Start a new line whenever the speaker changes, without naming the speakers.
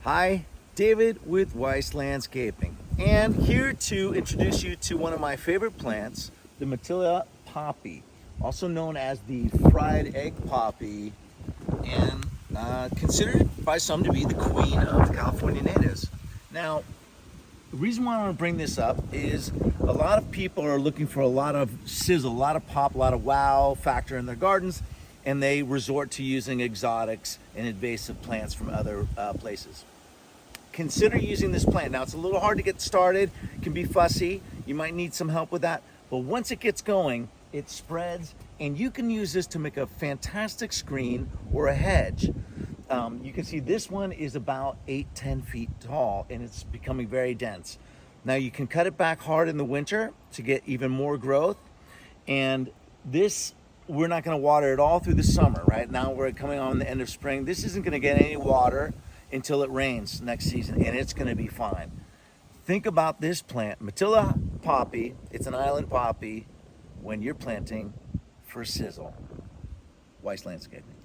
Hi, David with Weise Landscaping, and here to introduce you to one of my favorite plants, the Matilija poppy, also known as the fried egg poppy, and considered by some to be the queen of the California natives. Now, the reason why I want to bring this up is a lot of people are looking for a lot of sizzle, a lot of pop, a lot of wow factor in their gardens, and they resort to using exotics and invasive plants from other places. Consider using this plant. Now, it's a little hard to get started, it can be fussy, you might need some help with that, but once it gets going, it spreads, and you can use this to make a fantastic screen or a hedge. You can see this one is about 8-10 feet tall, and it's becoming very dense. Now, you can cut it back hard in the winter to get even more growth, and this, we're not going to water it all through the summer. Right now we're coming on the end of spring. This isn't going to get any water until it rains next season, and it's going to be fine. Think about this plant, Matilija poppy. It's an island poppy when you're planting for sizzle. Weise Landscaping.